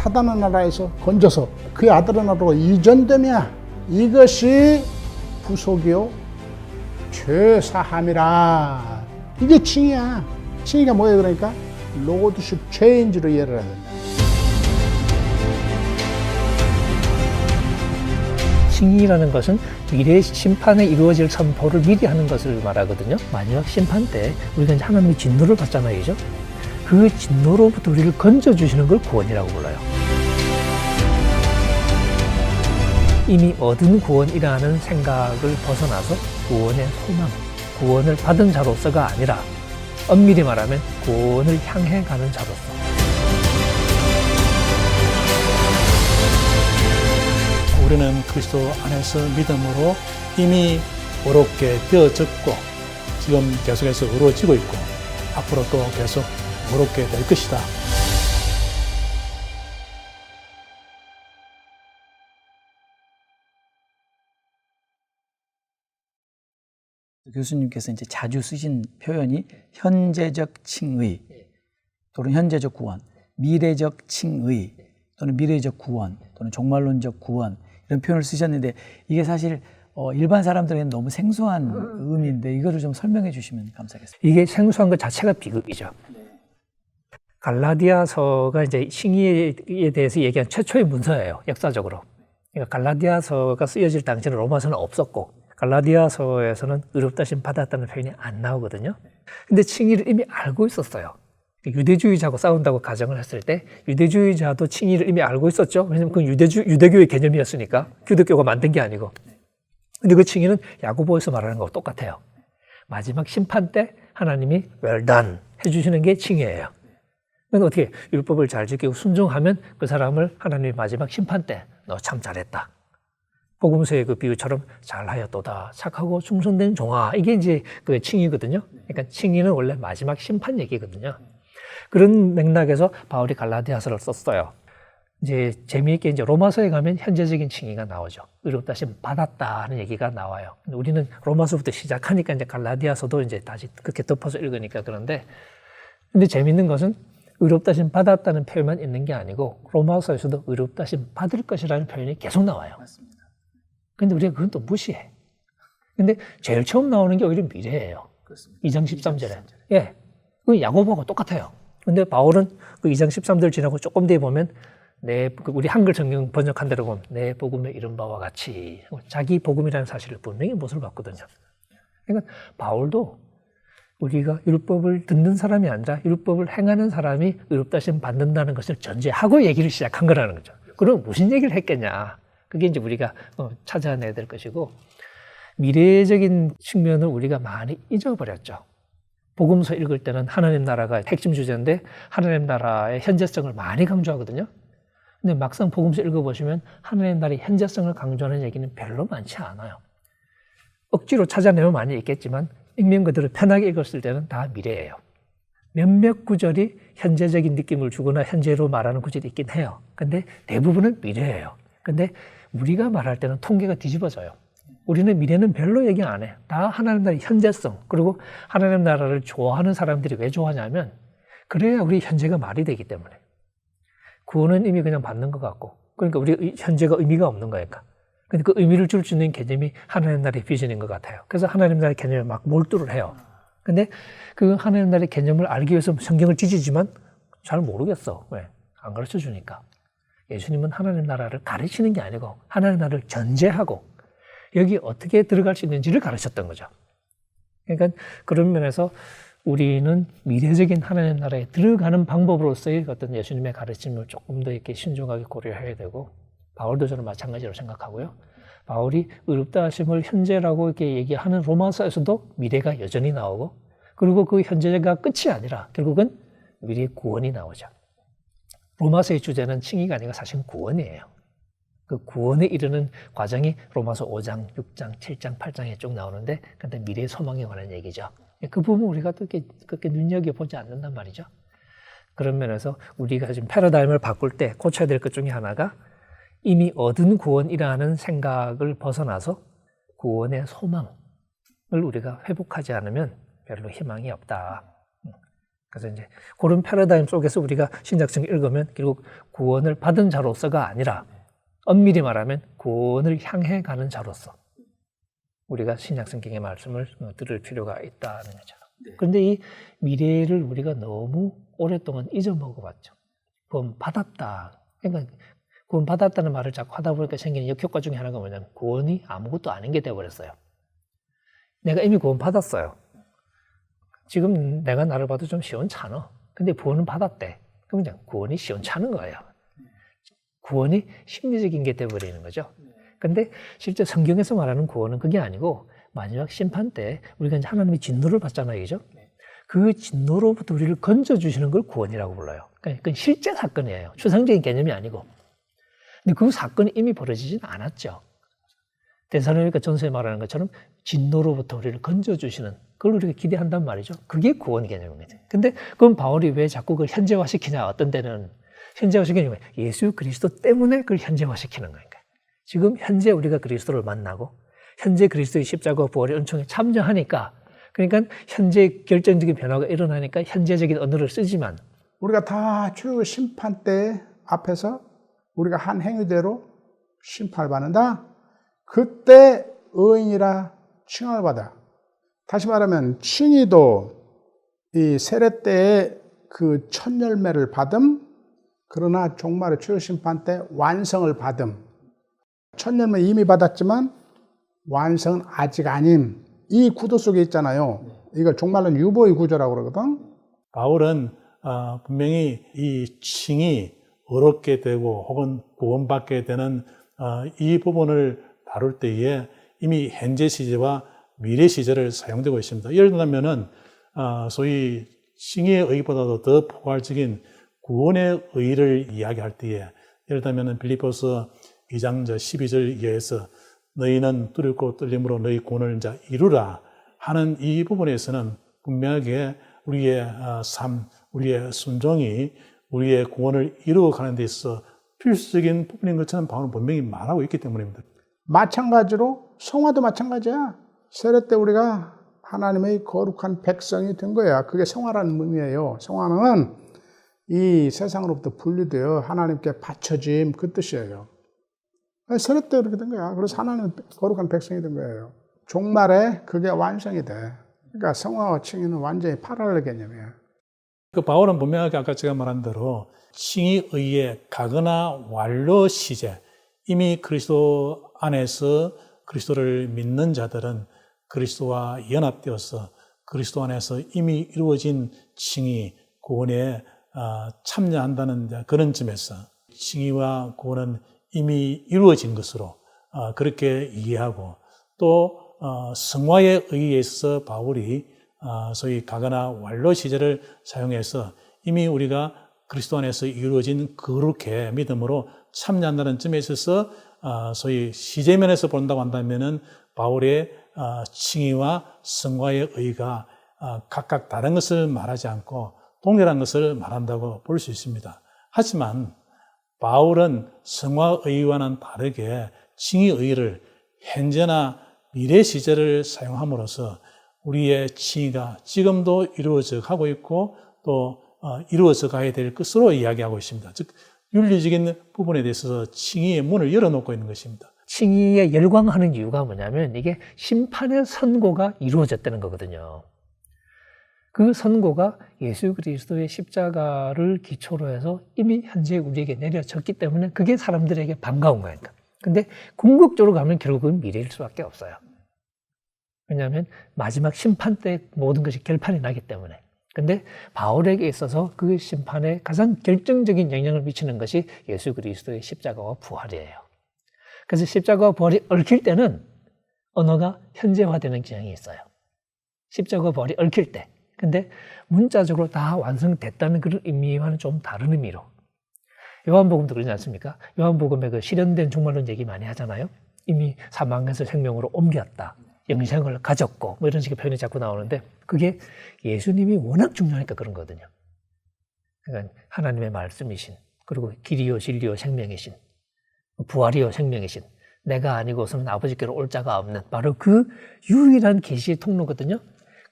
사단의 나라에서 건져서 그의 아들의 나라로 이전되며 이것이 부속이요 죄사함이라. 이게 칭의야. 칭의가 뭐예요? 그러니까 로드십 체인지로 이해를 해야 된다. 칭의라는 것은 미래의 심판에 이루어질 선포를 미리 하는 것을 말하거든요. 마지막 심판 때 우리가 이제 하나님의 진노를 받잖아요, 그죠? 그 진노로부터 우리를 건져주시는 걸 구원이라고 불러요. 이미 얻은 구원이라는 생각을 벗어나서 구원의 소망, 구원을 받은 자로서가 아니라 엄밀히 말하면 구원을 향해 가는 자로서. 우리는 그리스도 안에서 믿음으로 이미 의롭게 되어졌고 지금 계속해서 의로워지고 있고 앞으로 또 계속 의롭게 될 것이다. 교수님께서 이제 자주 쓰신 표현이 현재적 칭의 또는 현재적 구원, 미래적 칭의 또는 미래적 구원 또는 종말론적 구원 이런 표현을 쓰셨는데 이게 사실 일반 사람들에게는 너무 생소한 의미인데 이거를 좀 설명해 주시면 감사하겠습니다. 이게 생소한 것 자체가 비극이죠. 갈라디아서가 이제 칭의에 대해서 얘기한 최초의 문서예요, 역사적으로. 그러니까 갈라디아서가 쓰여질 당시에는 로마서는 없었고 갈라디아서에서는 의롭다심 받았다는 표현이 안 나오거든요. 근데 칭의를 이미 알고 있었어요. 유대주의자하고 싸운다고 가정을 했을 때 유대주의자도 칭의를 이미 알고 있었죠. 왜냐하면 그건 유대교의 개념이었으니까 기독교가 만든 게 아니고. 근데 그 칭의는 야고보에서 말하는 거하고 똑같아요. 마지막 심판 때 하나님이 well done 해주시는 게 칭의예요. 그러니까 어떻게 율법을 잘 지키고 순종하면 그 사람을 하나님이 마지막 심판 때 너 참 잘했다. 복음서의 그 비유처럼 잘하였도다. 착하고 충성된 종아. 이게 이제 그 칭의거든요. 그러니까 칭의는 원래 마지막 심판 얘기거든요. 그런 맥락에서 바울이 갈라디아서를 썼어요. 이제 재미있게 이제 로마서에 가면 현재적인 칭의가 나오죠. 의롭다심 받았다 하는 얘기가 나와요. 우리는 로마서부터 시작하니까 이제 갈라디아서도 이제 다시 그렇게 덮어서 읽으니까 그런데 근데 재미있는 것은 의롭다심 받았다는 표현만 있는 게 아니고 로마서에서도 의롭다심 받을 것이라는 표현이 계속 나와요. 맞습니다. 근데 우리가 그건 또 무시해. 근데 제일 처음 나오는 게 오히려 미래예요. 그렇습니다. 2장 13절에. 예. 그 야고보하고 똑같아요. 근데 바울은 그 2장 13절 지나고 조금 뒤에 보면 우리 한글 성경 번역한 대로 보면 내 복음에 이른 바와 같이 자기 복음이라는 사실을 분명히 못을 봤거든요. 그러니까 바울도 우리가 율법을 듣는 사람이 아니라 율법을 행하는 사람이 의롭다심 받는다는 것을 전제하고 얘기를 시작한 거라는 거죠. 그럼 무슨 얘기를 했겠냐. 그게 이제 우리가 찾아내야 될 것이고 미래적인 측면을 우리가 많이 잊어버렸죠. 복음서 읽을 때는 하나님 나라가 핵심 주제인데 하나님 나라의 현재성을 많이 강조하거든요. 근데 막상 복음서 읽어보시면 하나님 나라의 현재성을 강조하는 얘기는 별로 많지 않아요. 억지로 찾아내면 많이 있겠지만 읽는 그대로 편하게 읽었을 때는 다 미래예요. 몇몇 구절이 현재적인 느낌을 주거나 현재로 말하는 구절이 있긴 해요. 근데 대부분은 미래예요. 근데 우리가 말할 때는 통계가 뒤집어져요. 우리는 미래는 별로 얘기 안 해. 다 하나님 나라의 현재성. 그리고 하나님 나라를 좋아하는 사람들이 왜 좋아하냐면 그래야 우리 현재가 말이 되기 때문에. 구원은 이미 그냥 받는 것 같고 그러니까 우리 현재가 의미가 없는 거니까. 근데 그 의미를 줄 수 있는 개념이 하나님 나라의 비전인 것 같아요. 그래서 하나님 나라의 개념에 막 몰두를 해요. 근데 그 하나님 나라의 개념을 알기 위해서 성경을 뒤지지만 잘 모르겠어. 왜? 안 가르쳐 주니까. 예수님은 하나님 나라를 가르치는 게 아니고 하나님 나라를 전제하고 여기 어떻게 들어갈 수 있는지를 가르쳤던 거죠. 그러니까 그런 면에서 우리는 미래적인 하나님 나라에 들어가는 방법으로서의 어떤 예수님의 가르침을 조금 더 이렇게 신중하게 고려해야 되고 바울도 저는 마찬가지로 생각하고요. 바울이 의롭다 하심을 현재라고 이렇게 얘기하는 로마서에서도 미래가 여전히 나오고 그리고 그 현재가 끝이 아니라 결국은 미래의 구원이 나오죠. 로마서의 주제는 칭의가 아니라 사실 구원이에요. 그 구원에 이르는 과정이 로마서 5장, 6장, 7장, 8장에 쭉 나오는데 근데 미래의 소망에 관한 얘기죠. 그 부분 우리가 그렇게 눈여겨보지 않는단 말이죠. 그런 면에서 우리가 지금 패러다임을 바꿀 때 고쳐야 될 것 중에 하나가 이미 얻은 구원이라는 생각을 벗어나서 구원의 소망을 우리가 회복하지 않으면 별로 희망이 없다. 그래서 이제 그런 패러다임 속에서 우리가 신약성경 읽으면 결국 구원을 받은 자로서가 아니라 엄밀히 말하면 구원을 향해 가는 자로서 우리가 신약성경의 말씀을 들을 필요가 있다는 거죠. 그런데 이 미래를 우리가 너무 오랫동안 잊어먹어봤죠. 구원 받았다. 그러니까 구원 받았다는 말을 자꾸 하다 보니까 생기는 역효과 중에 하나가 뭐냐면 구원이 아무것도 아닌 게 되어버렸어요. 내가 이미 구원 받았어요. 지금 내가 나를 봐도 좀 시원찮아. 근데 구원은 받았대. 그럼 이제 구원이 시원찮은 거예요. 구원이 심리적인 게 되어버리는 거죠. 근데 실제 성경에서 말하는 구원은 그게 아니고 마지막 심판 때 우리가 이제 하나님의 진노를 받잖아요. 그죠? 그 진노로부터 우리를 건져주시는 걸 구원이라고 불러요. 그러니까 그건 실제 사건이에요. 추상적인 개념이 아니고. 근데 그 사건이 이미 벌어지진 않았죠. 데살로니가 전서에 말하는 것처럼 진노로부터 우리를 건져주시는 그걸 우리가 기대한단 말이죠. 그게 구원 개념인 거죠. 근데 그럼 바울이 왜 자꾸 그걸 현재화시키냐? 어떤 때는 현재화시키는 거예요. 예수 그리스도 때문에 그걸 현재화시키는 거니까. 지금 현재 우리가 그리스도를 만나고 현재 그리스도의 십자가와 부활의 은총에 참여하니까 그러니까 현재 결정적인 변화가 일어나니까 현재적인 언어를 쓰지만 우리가 다 주 심판 때 앞에서 우리가 한 행위대로 심판을 받는다. 그때 의인이라 칭함을 받아. 다시 말하면 칭의도 이 세례 때의 그 첫 열매를 받음, 그러나 종말의 최후 심판 때 완성을 받음. 첫 열매 이미 받았지만 완성은 아직 아님. 이 구도 속에 있잖아요. 이걸 종말론 유보의 구조라고 그러거든. 바울은 분명히 이 칭이 어렵게 되고 혹은 구원받게 되는 이 부분을 다룰 때에 이미 현재 시제와 미래 시제를 사용되고 있습니다. 예를 들면은 소위 칭의 의보다도 더 포괄적인 구원의 의를 이야기할 때에 예를 들면 빌립보서 2장 12절 이하에서 너희는 두렵고 떨림으로 너희 구원을 이제 이루라 하는 이 부분에서는 분명하게 우리의 삶, 우리의 순종이 우리의 구원을 이루어가는 데 있어 필수적인 부분인 것처럼 바울은 분명히 말하고 있기 때문입니다. 마찬가지로 성화도 마찬가지야. 세례 때 우리가 하나님의 거룩한 백성이 된 거야. 그게 성화라는 의미예요. 성화는 이 세상으로부터 분리되어 하나님께 바쳐짐 그 뜻이에요. 세례 때 그렇게 된 거야. 그래서 하나님은 거룩한 백성이 된 거예요. 종말에 그게 완성이 돼. 그러니까 성화와 칭의는 완전히 파랄렐 개념이야. 그 바울은 분명하게 아까 제가 말한 대로 칭의 의의 가거나 완료 시제, 이미 그리스도 안에서 그리스도를 믿는 자들은 그리스도와 연합되어서 그리스도 안에서 이미 이루어진 칭의, 구원에 참여한다는 그런 점에서 칭의와 구원은 이미 이루어진 것으로 그렇게 이해하고 또 성화에 의해서 바울이 소위 가거나 완료 시제를 사용해서 이미 우리가 그리스도 안에서 이루어진 거룩의 믿음으로 참여한다는 점에 있어서 소위 시제면에서 본다고 한다면은 바울의 칭의와 성화의 의가 각각 다른 것을 말하지 않고 동일한 것을 말한다고 볼 수 있습니다. 하지만 바울은 성화의와는 다르게 칭의의를 현재나 미래 시제를 사용함으로써 우리의 칭의가 지금도 이루어져 가고 있고 또 이루어져 가야 될 것으로 이야기하고 있습니다. 즉 윤리적인 부분에 대해서 칭의의 문을 열어놓고 있는 것입니다. 칭의에 열광하는 이유가 뭐냐면 이게 심판의 선고가 이루어졌다는 거거든요. 그 선고가 예수 그리스도의 십자가를 기초로 해서 이미 현재 우리에게 내려졌기 때문에 그게 사람들에게 반가운 거니까. 근데 궁극적으로 가면 결국은 미래일 수밖에 없어요. 왜냐하면 마지막 심판 때 모든 것이 결판이 나기 때문에. 근데 바울에게 있어서 그 심판에 가장 결정적인 영향을 미치는 것이 예수 그리스도의 십자가와 부활이에요. 그래서 십자가와 부활이 얽힐 때는 언어가 현재화되는 경향이 있어요. 십자가와 부활이 얽힐 때. 근데 문자적으로 다 완성됐다는 그런 의미와는 좀 다른 의미로. 요한복음도 그러지 않습니까? 요한복음에 그 실현된 종말론 얘기 많이 하잖아요. 이미 사망에서 생명으로 옮겼다. 영생을 가졌고 뭐 이런 식의 표현이 자꾸 나오는데 그게 예수님이 워낙 중요하니까 그런 거거든요. 그러니까 하나님의 말씀이신 그리고 길이요 진리요 생명이신 부활이요 생명이신 내가 아니고서는 아버지께로 올 자가 없는 바로 그 유일한 계시의 통로거든요.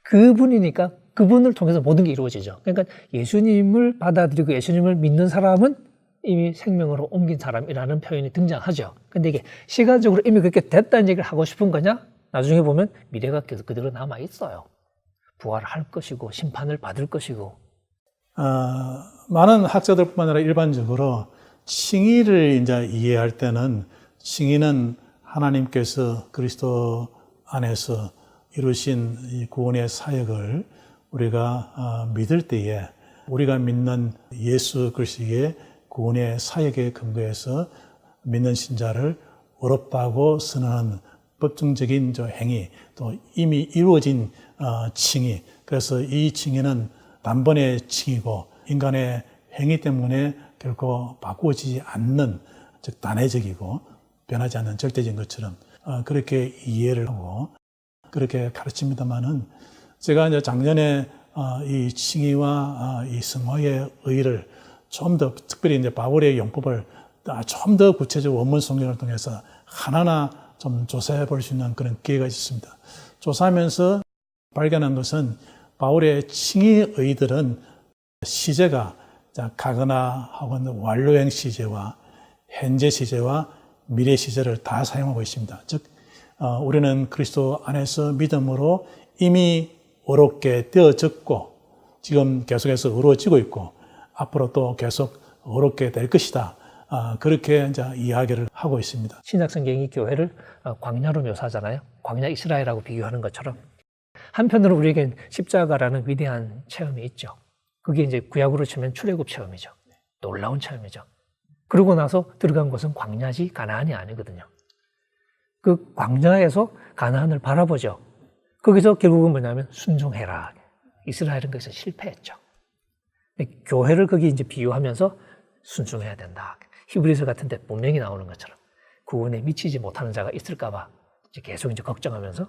그분이니까 그분을 통해서 모든 게 이루어지죠. 그러니까 예수님을 받아들이고 예수님을 믿는 사람은 이미 생명으로 옮긴 사람이라는 표현이 등장하죠. 근데 이게 시간적으로 이미 그렇게 됐다는 얘기를 하고 싶은 거냐? 나중에 보면 미래가 계속 그대로 남아 있어요. 부활할 것이고 심판을 받을 것이고. 많은 학자들뿐만 아니라 일반적으로 칭의를 이제 이해할 때는 칭의는 하나님께서 그리스도 안에서 이루신 이 구원의 사역을 우리가 믿을 때에 우리가 믿는 예수 그리스도의 구원의 사역에 근거해서 믿는 신자를 의롭다고 선언하는 법정적인 행위, 또 이미 이루어진 칭의. 그래서 이 칭의는 단번의 칭의고 인간의 행위 때문에 결코 바꾸어지지 않는, 즉 단회적이고 변하지 않는 절대적인 것처럼 그렇게 이해를 하고 그렇게 가르칩니다만은, 제가 이제 작년에 이 칭의와 이 성화의 의의를 좀 더, 특별히 이제 바울의 용법을 좀 더 구체적 원문 성경을 통해서 하나하나 좀 조사해 볼 수 있는 그런 기회가 있었습니다. 조사하면서 발견한 것은 바울의 칭의 의의들은 시제가 가거나 혹은 완료형 시제와 현재 시제와 미래 시제를 다 사용하고 있습니다. 즉 우리는 그리스도 안에서 믿음으로 이미 의롭게 되어졌고 지금 계속해서 의로워지고 있고 앞으로 또 계속 의롭게 될 것이다. 그렇게 이제 이야기를 하고 있습니다. 신약 성경이 교회를 광야로 묘사하잖아요. 광야 이스라엘하고 비교하는 것처럼. 한편으로 우리에겐 십자가라는 위대한 체험이 있죠. 그게 이제 구약으로 치면 출애굽 체험이죠. 놀라운 체험이죠. 그러고 나서 들어간 곳은 광야지 가나안이 아니거든요. 그 광야에서 가나안을 바라보죠. 거기서 결국은 뭐냐면 순종해라. 이스라엘은 거기서 실패했죠. 교회를 거기 이제 비유하면서 순종해야 된다. 히브리서 같은 데 분명히 나오는 것처럼 구원에 미치지 못하는 자가 있을까봐 이제 계속 이제 걱정하면서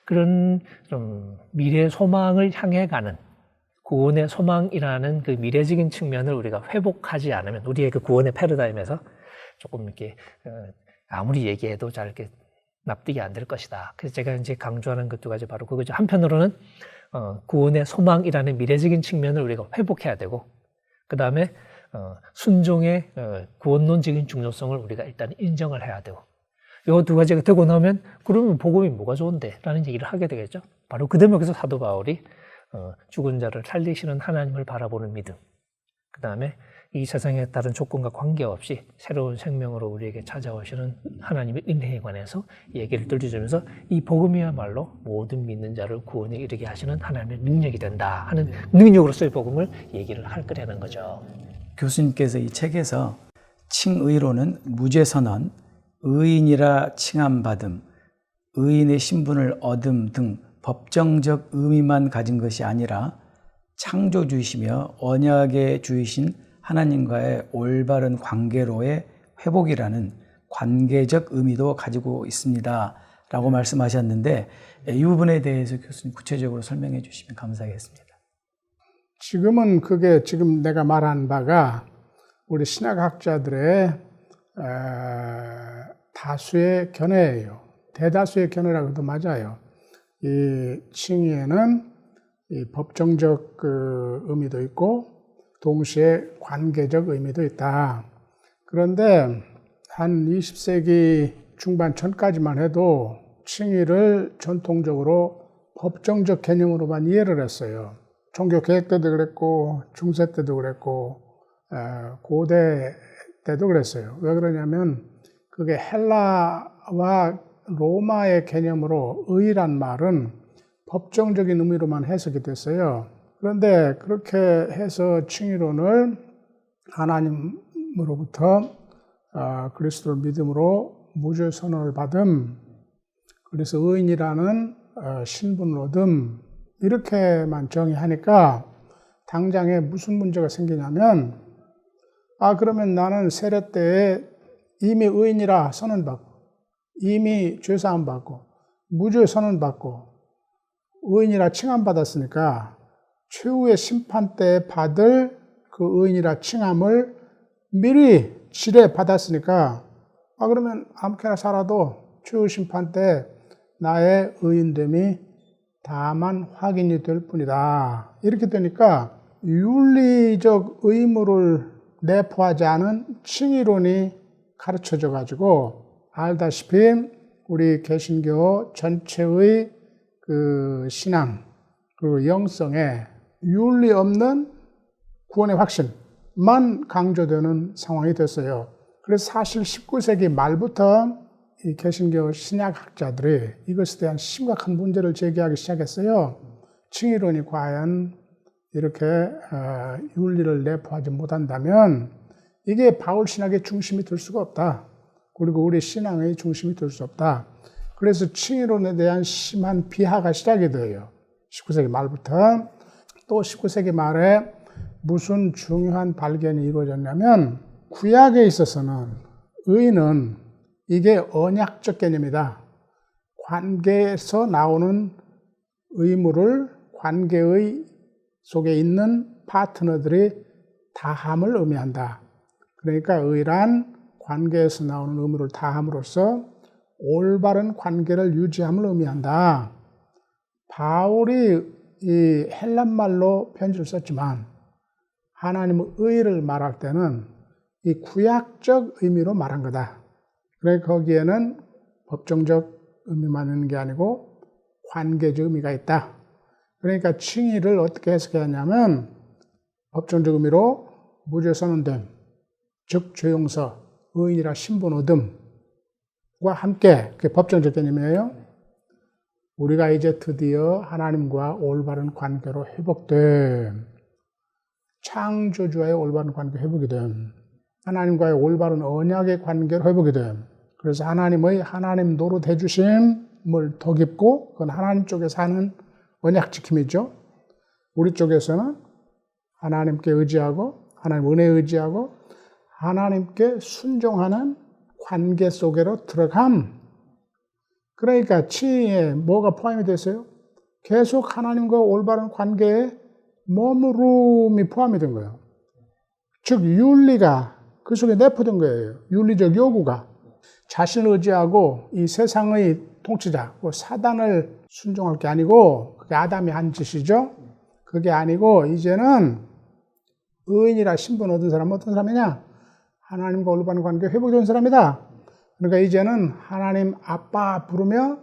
그런 좀 미래 소망을 향해 가는 구원의 소망이라는 그 미래적인 측면을 우리가 회복하지 않으면 우리의 그 구원의 패러다임에서 조금 이렇게 아무리 얘기해도 잘 이렇게 납득이 안 될 것이다. 그래서 제가 이제 강조하는 것 두 가지 바로 그거죠. 한편으로는 구원의 소망이라는 미래적인 측면을 우리가 회복해야 되고, 그 다음에 순종의 구원론적인 중요성을 우리가 일단 인정을 해야 되고, 이 두 가지가 되고 나면 그러면 복음이 뭐가 좋은데? 라는 얘기를 하게 되겠죠. 바로 그 대목에서 사도 바울이 죽은 자를 살리시는 하나님을 바라보는 믿음, 그 다음에 이 세상에 다른 조건과 관계없이 새로운 생명으로 우리에게 찾아오시는 하나님의 은혜에 관해서 얘기를 들려주면서 이 복음이야말로 모든 믿는 자를 구원에 이르게 하시는 하나님의 능력이 된다 하는 능력으로서의 복음을 얘기를 할 거라는 거죠. 교수님께서 이 책에서 칭의로는 무죄선언, 의인이라 칭함받음, 의인의 신분을 얻음 등 법정적 의미만 가진 것이 아니라 창조주이시며 언약의 주이신 하나님과의 올바른 관계로의 회복이라는 관계적 의미도 가지고 있습니다. 라고 말씀하셨는데 이 부분에 대해서 교수님 구체적으로 설명해 주시면 감사하겠습니다. 지금은 그게 지금 내가 말한 바가 우리 신학학자들의 다수의 견해예요. 대다수의 견해라고 해도 맞아요. 이 칭의에는 이 법정적 그 의미도 있고 동시에 관계적 의미도 있다. 그런데 한 20세기 중반 전까지만 해도 칭의를 전통적으로 법정적 개념으로만 이해를 했어요. 종교 개혁 때도 그랬고 중세 때도 그랬고 고대 때도 그랬어요. 왜 그러냐면 그게 헬라와 로마의 개념으로 의란 말은 법정적인 의미로만 해석이 됐어요. 그런데 그렇게 해서 칭의론을 하나님으로부터 그리스도를 믿음으로 무죄 선언을 받음, 그래서 의인이라는 신분을 얻음, 이렇게만 정의하니까 당장에 무슨 문제가 생기냐면 그러면 나는 세례 때에 이미 의인이라 선언받고 이미 죄사함 받고 무죄 선언받고 의인이라 칭함받았으니까 최후의 심판 때 받을 그 의인이라 칭함을 미리 지레 받았으니까 그러면 아무렇게나 살아도 최후 심판 때 나의 의인됨이 다만 확인이 될 뿐이다. 이렇게 되니까 윤리적 의무를 내포하지 않은 칭의론이 가르쳐져 가지고 알다시피 우리 개신교 전체의 그 신앙, 그 영성에 윤리 없는 구원의 확신만 강조되는 상황이 됐어요. 그래서 사실 19세기 말부터 이 개신교 신약학자들이 이것에 대한 심각한 문제를 제기하기 시작했어요. 칭의론이 과연 이렇게 윤리를 내포하지 못한다면 이게 바울 신학의 중심이 될 수가 없다. 그리고 우리 신앙의 중심이 될 수 없다. 그래서 칭의론에 대한 심한 비하가 시작이 돼요. 19세기 말부터. 또 19세기 말에 무슨 중요한 발견이 이루어졌냐면 구약에 있어서는 의는 이게 언약적 개념이다. 관계에서 나오는 의무를 관계의 속에 있는 파트너들이 다함을 의미한다. 그러니까 의란 관계에서 나오는 의무를 다함으로써 올바른 관계를 유지함을 의미한다. 바울이 이 헬란말로 편지를 썼지만 하나님의 의를 말할 때는 이 구약적 의미로 말한 거다. 그러니까 거기에는 법정적 의미만 있는 게 아니고 관계적 의미가 있다. 그러니까 칭의를 어떻게 해석하냐면 법정적 의미로 무죄 선언됨, 즉 죄용서, 의인이라 신분 얻음과 함께 그게 법정적 개념이에요. 우리가 이제 드디어 하나님과 올바른 관계로 회복됨. 창조주와의 올바른 관계 회복이 됨. 하나님과의 올바른 언약의 관계로 회복이 됨. 그래서 하나님의 하나님 노릇 해주심을 더 깊고 그건 하나님 쪽에서 하는 언약 지킴이죠. 우리 쪽에서는 하나님께 의지하고 하나님 은혜에 의지하고 하나님께 순종하는 관계 속으로 들어감. 그러니까 칭의에 뭐가 포함이 됐어요? 계속 하나님과 올바른 관계에 머무름이 포함이 된 거예요. 즉 윤리가 그 속에 내포된 거예요. 윤리적 요구가. 자신을 의지하고 이 세상의 통치자, 사단을 순종할 게 아니고 그게 아담이 한 짓이죠. 그게 아니고 이제는 의인이라 신분 얻은 사람은 어떤 사람이냐? 하나님과 올바른 관계 회복된 사람이다. 그러니까 이제는 하나님 아빠 부르며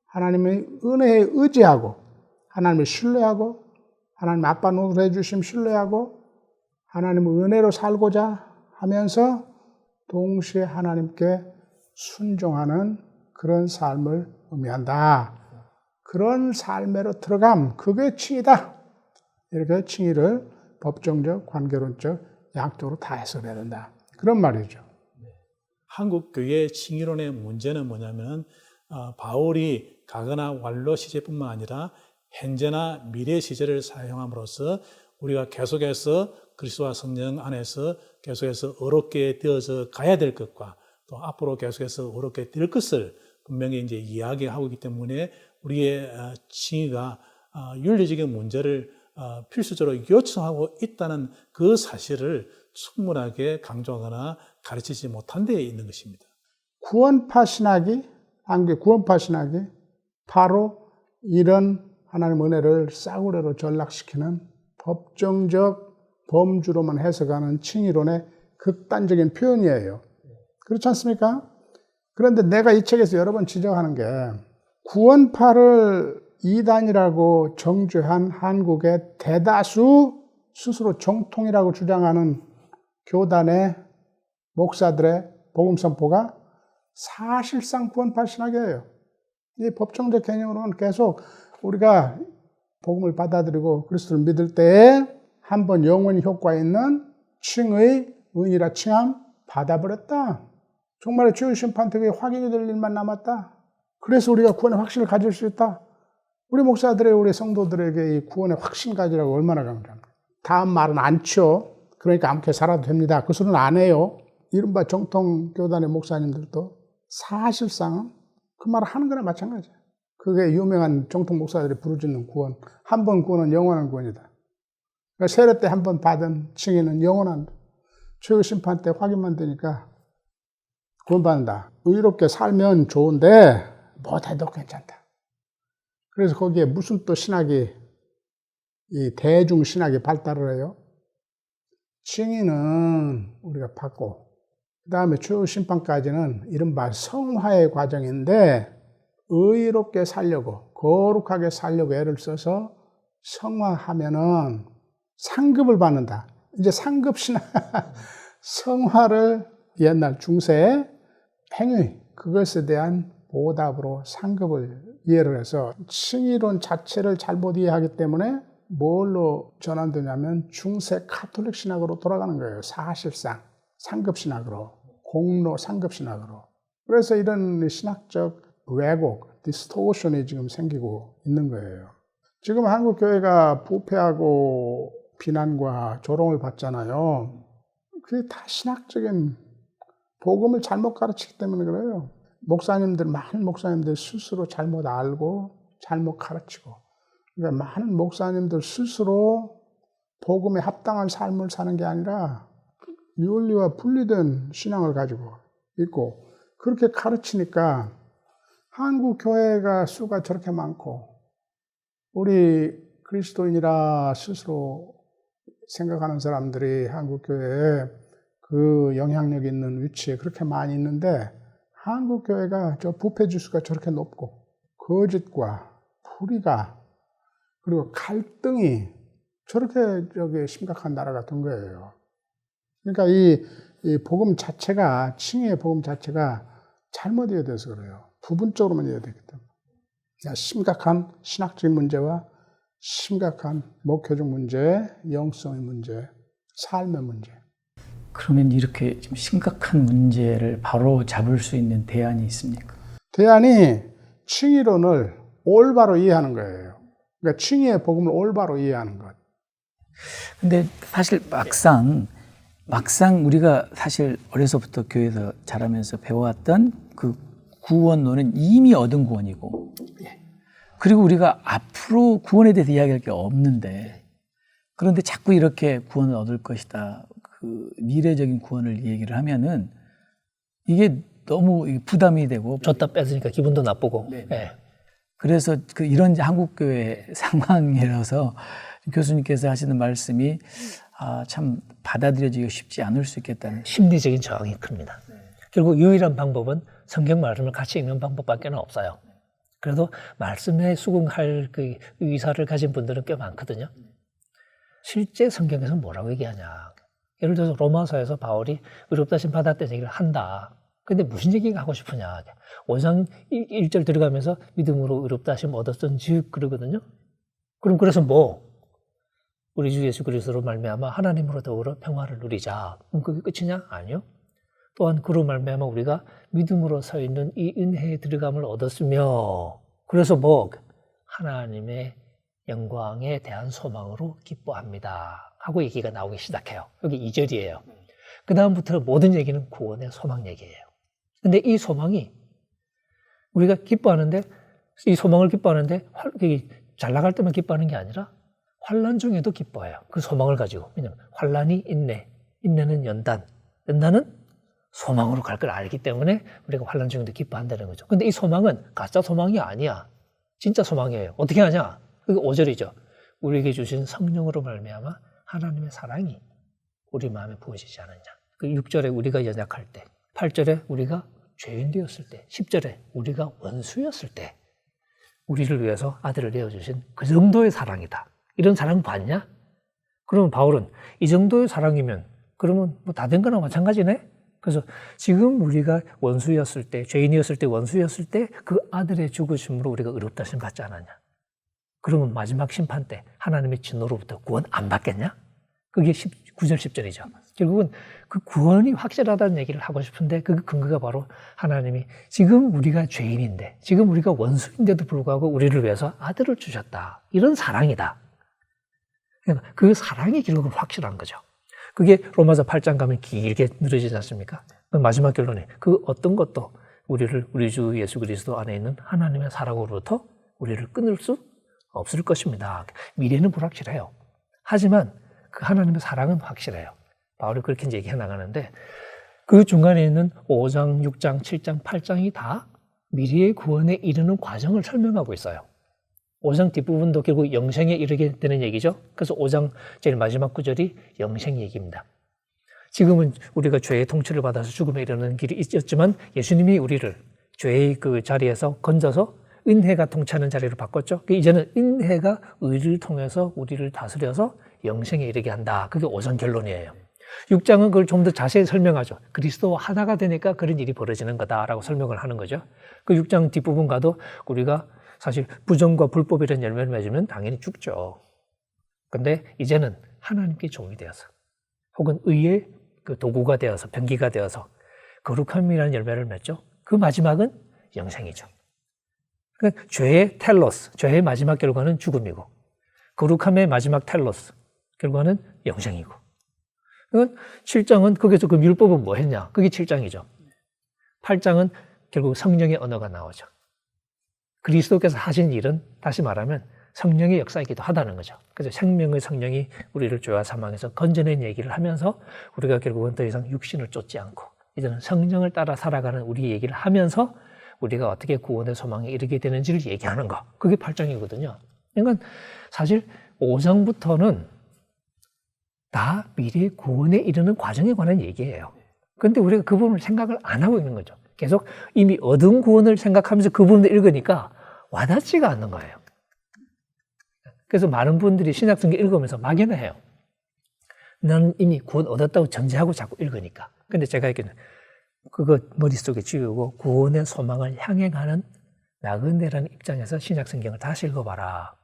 하나님의 은혜에 의지하고 하나님을 신뢰하고 하나님 아빠 노릇해 주심 신뢰하고 하나님의 은혜로 살고자 하면서 동시에 하나님께 순종하는 그런 삶을 의미한다. 그런 삶으로 들어감, 그게 칭의다. 이렇게 칭의를 법정적, 관계론적 양쪽으로 다 해석해야 된다. 그런 말이죠. 한국 교회의 칭의론의 문제는 뭐냐면 바울이 가거나 완로 시제뿐만 아니라 현재나 미래 시제를 사용함으로써 우리가 계속해서 그리스도와 성령 안에서 계속해서 어렵게 되어서 가야 될 것과 또 앞으로 계속해서 어렵게 될 것을 분명히 이제 이야기하고 있기 때문에 우리의 칭의가 윤리적인 문제를 필수적으로 요청하고 있다는 그 사실을 충분하게 강조하거나 가르치지 못한 데에 있는 것입니다. 구원파 신학이, 한국의 구원파 신학이 바로 이런 하나님 은혜를 싸구려로 전락시키는 법정적 범주로만 해석하는 칭의론의 극단적인 표현이에요. 그렇지 않습니까? 그런데 내가 이 책에서 여러 번 지적하는 게 구원파를 이단이라고 정죄한 한국의 대다수 스스로 정통이라고 주장하는 교단의 목사들의 복음 선포가 사실상 구원파 신학이에요. 이 법정적 개념으로는 계속 우리가 복음을 받아들이고 그리스도를 믿을 때에 한번 영원히 효과 있는 칭의, 의인이라 칭함 받아버렸다. 정말 주의 심판 때에 확인이 될 일만 남았다. 그래서 우리가 구원의 확신을 가질 수 있다. 우리 목사들의 우리 성도들에게 이 구원의 확신 가지라고 얼마나 강조합니까? 다음 말은 않죠. 그러니까 아무렇게 살아도 됩니다. 그 소리는 안 해요. 이른바 정통 교단의 목사님들도 사실상은 그 말을 하는 거나 마찬가지예요. 그게 유명한 정통 목사들이 부르짖는 구원. 한 번 구원은 영원한 구원이다. 그러니까 세례 때 한 번 받은 칭의는 영원한, 최후 심판 때 확인만 되니까 구원받는다. 의롭게 살면 좋은데 못해도 괜찮다. 그래서 거기에 무슨 또 신학이, 이 대중 신학이 발달을 해요. 칭의는 우리가 받고, 그 다음에 최후 심판까지는 이른바 성화의 과정인데, 의롭게 살려고, 거룩하게 살려고 애를 써서 성화하면은 상급을 받는다. 이제 상급 신학, 성화를 옛날 중세 행위, 그것에 대한 보답으로 상급을 이해를 해서 칭의론 자체를 잘못 이해하기 때문에 뭘로 전환되냐면 중세 카톨릭 신학으로 돌아가는 거예요. 사실상 상급 신학으로, 공로 상급 신학으로. 그래서 이런 신학적 왜곡, 디스토션이 지금 생기고 있는 거예요. 지금 한국 교회가 부패하고 비난과 조롱을 받잖아요. 그게 다 신학적인 복음을 잘못 가르치기 때문에 그래요. 많은 목사님들 스스로 잘못 알고 잘못 가르치고, 그러니까 많은 목사님들 스스로 복음에 합당한 삶을 사는 게 아니라 윤리와 분리된 신앙을 가지고 있고, 그렇게 가르치니까 한국 교회가 수가 저렇게 많고, 우리 그리스도인이라 스스로 생각하는 사람들이 한국 교회에 그 영향력 있는 위치에 그렇게 많이 있는데, 한국 교회가 저 부패 지수가 저렇게 높고, 거짓과 불의가, 그리고 갈등이 저렇게 심각한 나라가 된 거예요. 그러니까 이 복음 자체가, 칭의의 복음 자체가 잘못 이해돼서 그래요. 부분적으로만 이해되기 때문에. 심각한 신학적인 문제와 심각한 목회적 문제, 영성의 문제, 삶의 문제. 그러면 이렇게 좀 심각한 문제를 바로 잡을 수 있는 대안이 있습니까? 대안이 칭의론을 올바로 이해하는 거예요. 그러니까 칭의의 복음을 올바로 이해하는 것. 근데 사실 막상 우리가 사실 어려서부터 교회에서 자라면서 배워왔던 그 구원론은 이미 얻은 구원이고, 그리고 우리가 앞으로 구원에 대해서 이야기할 게 없는데, 그런데 자꾸 이렇게 구원을 얻을 것이다, 그 미래적인 구원을 얘기를 하면은 이게 너무 부담이 되고, 줬다 뺏으니까 기분도 나쁘고. 예. 그래서 이런 한국교회 상황이라서 교수님께서 하시는 말씀이 참 받아들여지기 쉽지 않을 수 있겠다는. 심리적인 저항이 큽니다. 결국 유일한 방법은 성경 말씀을 같이 읽는 방법밖에 없어요. 그래도 말씀에 수긍할 그 의사를 가진 분들은 꽤 많거든요. 실제 성경에서 뭐라고 얘기하냐. 예를 들어서 로마서에서 바울이 의롭다심 받았다는 얘기를 한다. 근데 무슨 얘기가 하고 싶으냐. 5장 1절 들어가면서 믿음으로 의롭다심 얻었던 즉 그러거든요. 그럼 그래서 우리 주 예수 그리스도로 말미암아 하나님으로 더불어 평화를 누리자. 그럼 그게 끝이냐? 아니요. 또한 그로 말미암아 우리가 믿음으로 서 있는 이 은혜의 들어감을 얻었으며, 그래서 하나님의 영광에 대한 소망으로 기뻐합니다 하고 얘기가 나오기 시작해요. 여기 2절이에요. 그 다음부터 모든 얘기는 구원의 소망 얘기예요. 근데 이 소망이 우리가 기뻐하는데, 이 소망을 기뻐하는데 잘 나갈 때만 기뻐하는 게 아니라 환난 중에도 기뻐해요. 그 소망을 가지고. 왜냐하면 환난이 인내, 인내는 연단, 연단은 소망으로 갈 걸 알기 때문에 우리가 환난 중에도 기뻐한다는 거죠. 근데 이 소망은 가짜 소망이 아니야. 진짜 소망이에요. 어떻게 하냐? 그게 5절이죠. 우리에게 주신 성령으로 말미암아 하나님의 사랑이 우리 마음에 부어지지 않느냐. 그 6절에 우리가 연약할 때, 8절에 우리가 죄인 되었을 때, 10절에 우리가 원수였을 때 우리를 위해서 아들을 내어주신 그 정도의 사랑이다. 이런 사랑 봤냐? 그러면 바울은 이 정도의 사랑이면 그러면 다 된 거나 마찬가지네? 그래서 지금 우리가 원수였을 때, 죄인이었을 때, 원수였을 때 그 아들의 죽으심으로 우리가 의롭다심 받지 않았냐? 그러면 마지막 심판 때 하나님의 진노로부터 구원 안 받겠냐? 그게 9절, 10절이죠. 결국은 그 구원이 확실하다는 얘기를 하고 싶은데 그 근거가 바로 하나님이 지금 우리가 죄인인데, 지금 우리가 원수인데도 불구하고 우리를 위해서 아들을 주셨다. 이런 사랑이다. 그러니까 그 사랑이 결국은 확실한 거죠. 그게 로마서 8장 가면 길게 늘어지지 않습니까? 마지막 결론이 그 어떤 것도 우리 주 예수 그리스도 안에 있는 하나님의 사랑으로부터 우리를 끊을 수 없을 것입니다. 미래는 불확실해요. 하지만 그 하나님의 사랑은 확실해요. 바울이 그렇게 이제 얘기해 나가는데 그 중간에 있는 5장, 6장, 7장, 8장이 다 미래의 구원에 이르는 과정을 설명하고 있어요. 5장 뒷부분도 결국 영생에 이르게 되는 얘기죠. 그래서 5장 제일 마지막 구절이 영생 얘기입니다. 지금은 우리가 죄의 통치를 받아서 죽음에 이르는 길이 있었지만 예수님이 우리를 죄의 그 자리에서 건져서 은혜가 통치하는 자리로 바꿨죠. 이제는 은혜가 의를 통해서 우리를 다스려서 영생에 이르게 한다. 그게 5장 결론이에요. 6장은 그걸 좀 더 자세히 설명하죠. 그리스도와 하나가 되니까 그런 일이 벌어지는 거다라고 설명을 하는 거죠. 그 6장 뒷부분 가도 우리가 사실 부정과 불법이라는 열매를 맺으면 당연히 죽죠. 근데 이제는 하나님께 종이 되어서 혹은 의의 그 도구가 되어서 병기가 되어서 거룩함이라는 열매를 맺죠. 그 마지막은 영생이죠. 그러니까 죄의 텔로스, 죄의 마지막 결과는 죽음이고 거룩함의 마지막 텔로스, 결과는 영생이고. 그러니까 7장은 거기서 그 율법은 뭐 했냐? 그게 7장이죠. 8장은 결국 성령의 언어가 나오죠. 그리스도께서 하신 일은 다시 말하면 성령의 역사이기도 하다는 거죠. 그래서 생명의 성령이 우리를 죄와 사망에서 건져낸 얘기를 하면서 우리가 결국은 더 이상 육신을 쫓지 않고 이제는 성령을 따라 살아가는 우리 얘기를 하면서 우리가 어떻게 구원의 소망에 이르게 되는지를 얘기하는 거. 그게 8장이거든요. 그러니까 사실 5장부터는 다 미래 구원에 이르는 과정에 관한 얘기예요. 그런데 우리가 그 부분을 생각을 안 하고 있는 거죠. 계속 이미 얻은 구원을 생각하면서 그 부분을 읽으니까 와닿지가 않는 거예요. 그래서 많은 분들이 신약성경 읽으면서 막연해요. 나는 이미 구원 얻었다고 전제하고 자꾸 읽으니까. 근데 제가 얘기는 그거 머릿속에 지우고 구원의 소망을 향해 가는 나그네라는 입장에서 신약성경을 다시 읽어봐라.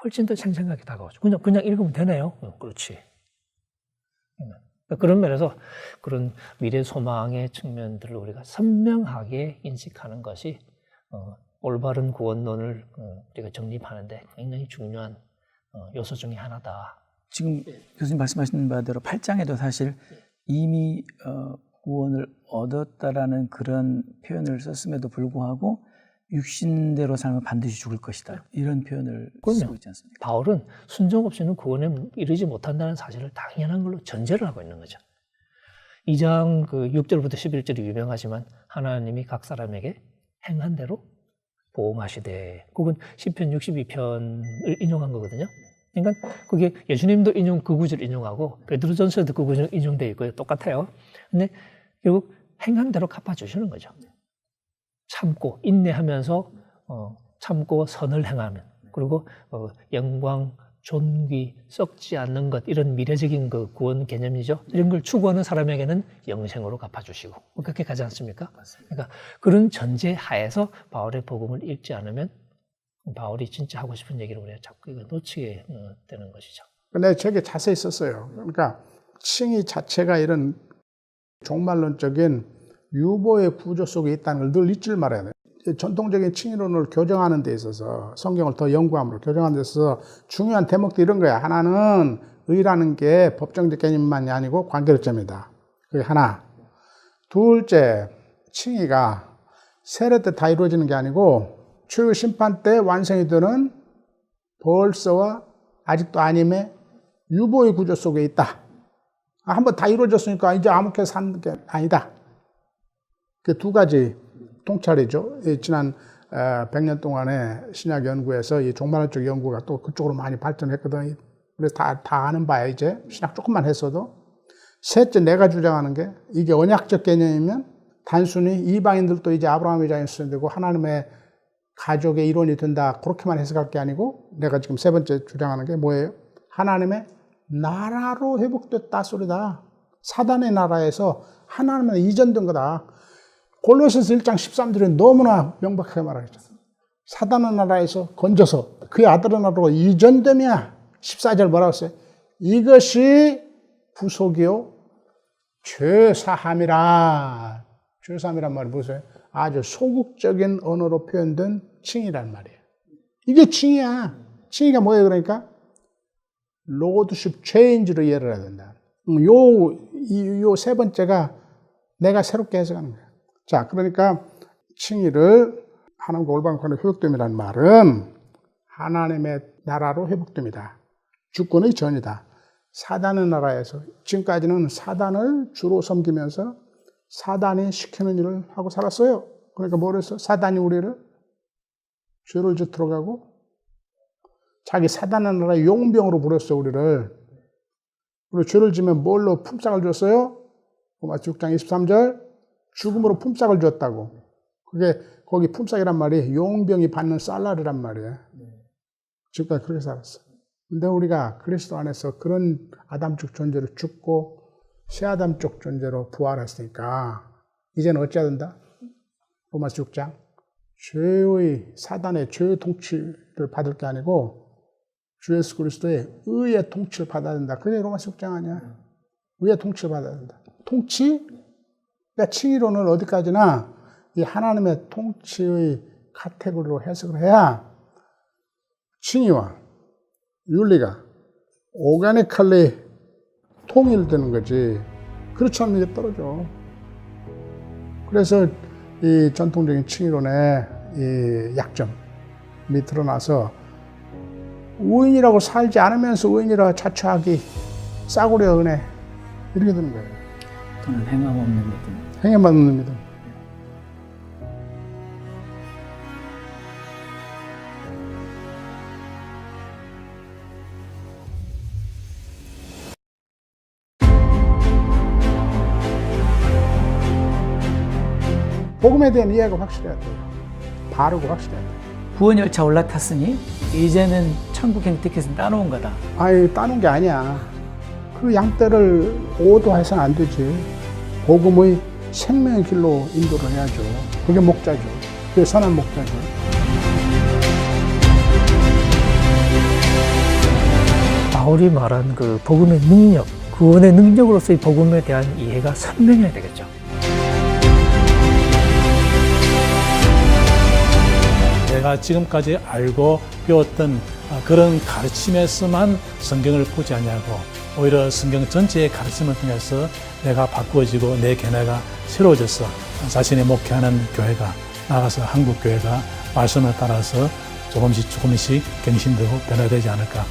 훨씬 더 생생하게 다가오죠. 그냥 읽으면 되네요. 그렇지. 그런 면에서 그런 미래 소망의 측면들을 우리가 선명하게 인식하는 것이 올바른 구원론을 우리가 정립하는데 굉장히 중요한 요소 중에 하나다. 지금 교수님 말씀하신 바대로 8장에도 사실 이미 구원을 얻었다라는 그런 표현을 썼음에도 불구하고 육신대로 살면 반드시 죽을 것이다. 이런 표현을 쓰고 있지 않습니까? 바울은 순종 없이는 구원에 이르지 못한다는 사실을 당연한 걸로 전제를 하고 있는 거죠. 2장 그 6절부터 11절이 유명하지만 하나님이 각 사람에게 행한 대로 보응하시되, 그건 시편 62편을 인용한 거거든요. 그러니까 그게 예수님도 그 구절 인용하고 베드로전서에도 그 구절 인용되어 있고요. 똑같아요. 근데 결국 행한 대로 갚아주시는 거죠. 참고 인내하면서 참고 선을 행하면, 그리고 영광, 존귀, 썩지 않는 것, 이런 미래적인 그 구원 개념이죠. 이런 걸 추구하는 사람에게는 영생으로 갚아주시고, 그렇게 가지 않습니까? 그러니까 그런 전제 하에서 바울의 복음을 읽지 않으면 바울이 진짜 하고 싶은 얘기를 우리가 자꾸 이거 놓치게 되는 것이죠. 근데 저게 자세히 썼어요. 그러니까 칭의 자체가 이런 종말론적인 유보의 구조 속에 있다는 걸 늘 잊지 말아야 돼요. 전통적인 칭의론을 교정하는 데 있어서, 성경을 더 연구함으로 교정하는 데 있어서 중요한 대목도 이런 거야. 하나는 의라는 게 법정적 개념만이 아니고 관계점이다. 그게 하나. 둘째, 칭의가 세례 때 다 이루어지는 게 아니고 최후 심판 때 완성이 되는 벌써와 아직도 아님의 유보의 구조 속에 있다. 한번 다 이루어졌으니까 이제 아무렇게 사는 게 아니다. 그 두 가지 통찰이죠. 지난 100년 동안의 신약 연구에서 이 종말론적 연구가 또 그쪽으로 많이 발전했거든. 그래서 다 아는 바야, 이제. 신약 조금만 했어도. 셋째, 내가 주장하는 게, 이게 언약적 개념이면 단순히 이방인들도 이제 아브라함의 자녀가 되고 하나님의 가족의 일원이 된다, 그렇게만 해석할 게 아니고, 내가 지금 세 번째 주장하는 게 뭐예요? 하나님의 나라로 회복됐다 소리다. 사단의 나라에서 하나님의 이전된 거다. 골로새서 1장 13절에 너무나 명백하게 말하죠. 사단의 나라에서 건져서 그의 아들의 나라로 이전되며, 14절 뭐라고 했어요? 이것이 구속이요 죄사함이라. 죄사함이란 말이 무엇이에요? 아주 소극적인 언어로 표현된 칭의란 말이에요. 이게 칭의야. 칭의가 뭐예요? 그러니까 로드십 체인지로 이해를 해야 된다. 요 세 번째가 내가 새롭게 해석하는 거야. 자, 그러니까 칭의를 하나님과 올바른 관계로 회복됨이라는 말은 하나님의 나라로 회복됩니다. 주권의 전이다. 사단의 나라에서 지금까지는 사단을 주로 섬기면서 사단이 시키는 일을 하고 살았어요. 그러니까 뭘 했어? 사단이 우리를 죄를 짓도록 하고 자기 사단의 나라 용병으로 부렸어, 우리를. 그리고 죄를 지면 뭘로 품삯을 줬어요? 로마서 6장 23절. 죽음으로 품삯을 줬다고. 그게 거기 품삯이란 말이 용병이 받는 살라리란 말이에요. 지금까지 그렇게 살았어. 근데 우리가 그리스도 안에서 그런 아담적 존재로 죽고 새 아담적 존재로 부활했으니까 이제는 어찌해야 된다? 로마서 6장. 죄의 사단의 죄의 통치를 받을 게 아니고 주 예수 그리스도의 의의 통치를 받아야 된다. 그게 로마서 6장 아니야. 의의 통치를 받아야 된다. 통치? 그러니까 칭의론은 어디까지나 이 하나님의 통치의 카테고리로 해석을 해야 칭의와 윤리가 오가니컬리 통일되는 거지. 그렇지 않으면 이제 떨어져. 그래서 이 전통적인 칭의론의 이 약점이 드러나서 의인이라고 살지 않으면서 의인이라 자처하기 싸구려 은혜 이렇게 되는 거예요. 또는 행함 없는 믿음. 행함 없는 믿음. 복음에 대한 이해가 확실해야 돼요. 바르고 확실해야 돼요. 구원 열차 올라탔으니 이제는 천국 행태께서 따놓은 거다. 아니, 따는 게 아니야. 그 양떼를 오도해서는 안 되지. 복음의 생명의 길로 인도를 해야죠. 그게 목자죠. 그게 선한 목자죠. 바울이 말한 그 복음의 능력, 구원의 능력으로서의 복음에 대한 이해가 선명해야 되겠죠. 내가 지금까지 알고 배웠던 그런 가르침에서만 성경을 보지 아니하고 오히려 성경 전체의 가르침을 통해서 내가 바꾸어지고 내 견해가 새로워져서 자신의 목회하는 교회가 나가서 한국 교회가 말씀을 따라서 조금씩 갱신되고 변화되지 않을까.